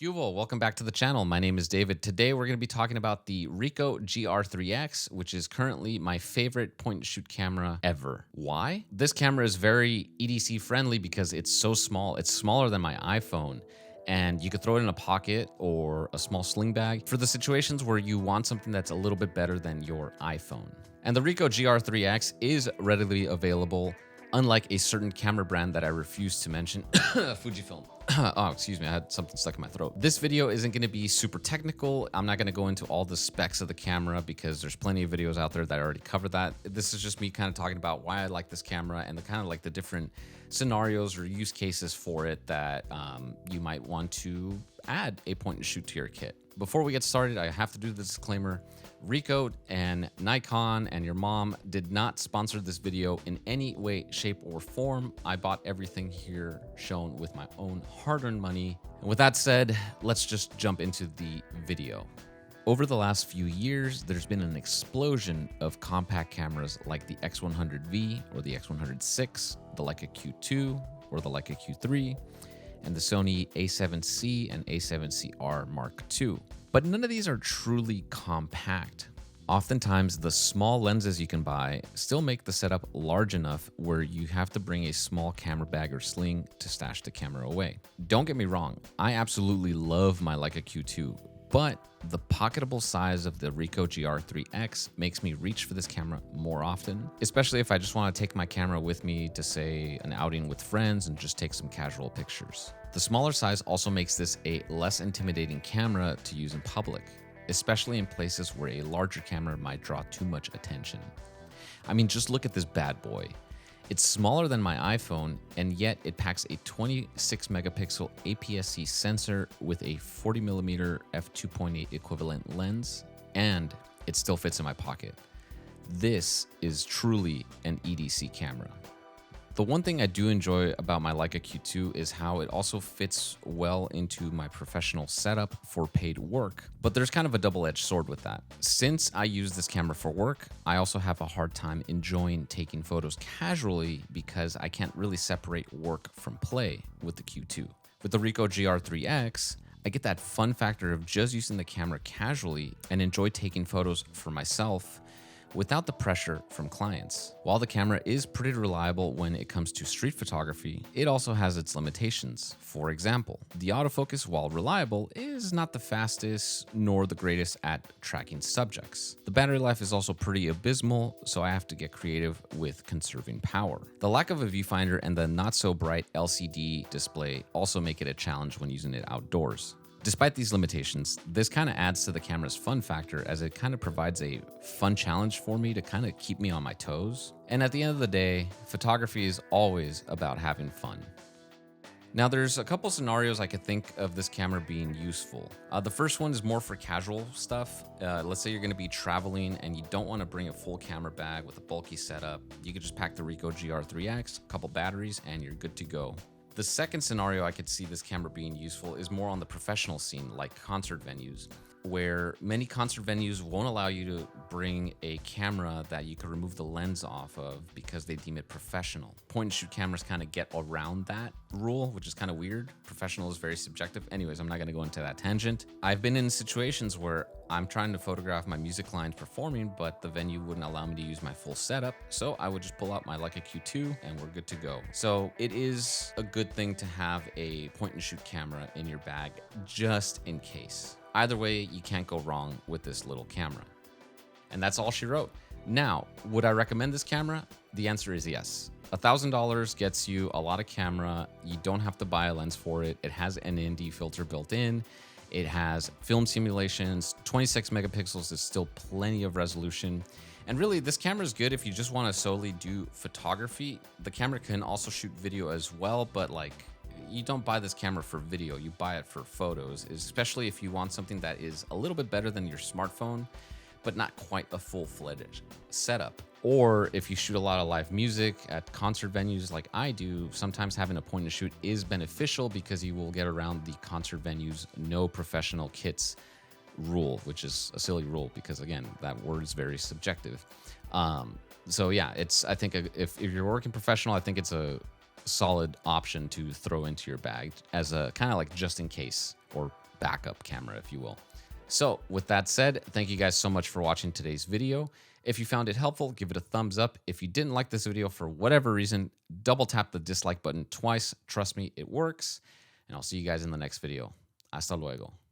Yuval, welcome back to the channel. My name is David. Today we're going to be talking about the Ricoh GR3X, which is currently my favorite point and shoot camera ever. Why? This camera is very EDC friendly because it's so small. It's smaller than my iPhone, and you could throw it in a pocket or a small sling bag for the situations where you want something that's a little bit better than your iPhone. And the Ricoh GR3X is readily available, unlike a certain camera brand that I refuse to mention, Fujifilm. Oh, excuse me, I had something stuck in my throat. This video isn't going to be super technical. I'm not going to go into all the specs of the camera because there's plenty of videos out there that already cover that. This is just me kind of talking about why I like this camera and the kind of like the different scenarios or use cases for it that you might want to add a point and shoot to your kit. Before we get started, I have to do the disclaimer. Ricoh and Nikon and your mom did not sponsor this video in any way, shape, or form. I bought everything here shown with my own hard-earned money. And with that said, let's just jump into the video. Over the last few years, there's been an explosion of compact cameras like the X100V or the X100VI, the Leica Q2 or the Leica Q3, and the Sony A7C and A7CR Mark II. But none of these are truly compact. Oftentimes, the small lenses you can buy still make the setup large enough where you have to bring a small camera bag or sling to stash the camera away. Don't get me wrong, I absolutely love my Leica Q2, but the pocketable size of the Ricoh GR3X makes me reach for this camera more often, especially if I just want to take my camera with me to, say, an outing with friends and just take some casual pictures. The smaller size also makes this a less intimidating camera to use in public, especially in places where a larger camera might draw too much attention. I mean, just look at this bad boy. It's smaller than my iPhone, and yet it packs a 26 megapixel APS-C sensor with a 40mm f2.8 equivalent lens, and it still fits in my pocket. This is truly an EDC camera. The one thing I do enjoy about my Leica Q2 is how it also fits well into my professional setup for paid work, but there's kind of a double-edged sword with that. Since I use this camera for work, I also have a hard time enjoying taking photos casually because I can't really separate work from play with the Q2. With the Ricoh GR3X, I get that fun factor of just using the camera casually and enjoy taking photos for myself without the pressure from clients. While the camera is pretty reliable when it comes to street photography, it also has its limitations. For example, the autofocus, while reliable, is not the fastest nor the greatest at tracking subjects. The battery life is also pretty abysmal, so I have to get creative with conserving power. The lack of a viewfinder and the not so bright LCD display also make it a challenge when using it outdoors. Despite these limitations, this kind of adds to the camera's fun factor as it kind of provides a fun challenge for me to kind of keep me on my toes. And at the end of the day, photography is always about having fun. Now, there's a couple scenarios I could think of this camera being useful. The first one is more for casual stuff. Let's say you're going to be traveling and you don't want to bring a full camera bag with a bulky setup. You could just pack the Ricoh GR3X, a couple batteries, and you're good to go. The second scenario I could see this camera being useful is more on the professional scene, like concert venues, where many concert venues won't allow you to bring a camera that you could remove the lens off of because they deem it professional. Point and shoot cameras kind of get around that rule, which is kind of weird. Professional is very subjective. Anyways, I'm not going to go into that tangent. I've been in situations where I'm trying to photograph my music clients performing, but the venue wouldn't allow me to use my full setup. So I would just pull out my Leica Q2 and we're good to go. So it is a good thing to have a point and shoot camera in your bag just in case. Either way, you can't go wrong with this little camera. And that's all she wrote. Now, would I recommend this camera? The answer is yes. $1,000 gets you a lot of camera. You don't have to buy a lens for it. It has an ND filter built in. It has film simulations. 26 megapixels is still plenty of resolution. And really, this camera is good if you just want to solely do photography. The camera can also shoot video as well, but you don't buy this camera for video, you buy it for photos, especially if you want something that is a little bit better than your smartphone, but not quite a full-fledged setup. Or if you shoot a lot of live music at concert venues like I do, sometimes having a point and shoot is beneficial because you will get around the concert venue's no professional kits rule, which is a silly rule because, again, that word is very subjective. So yeah, I think if you're working professional, I think it's a solid option to throw into your bag as a kind of like just in case or backup camera, if you will. So with that said, thank you guys so much for watching today's video. If you found it helpful, give it a thumbs up. If you didn't like this video for whatever reason, double tap the dislike button twice. Trust me, it works. And I'll see you guys in the next video. Hasta luego.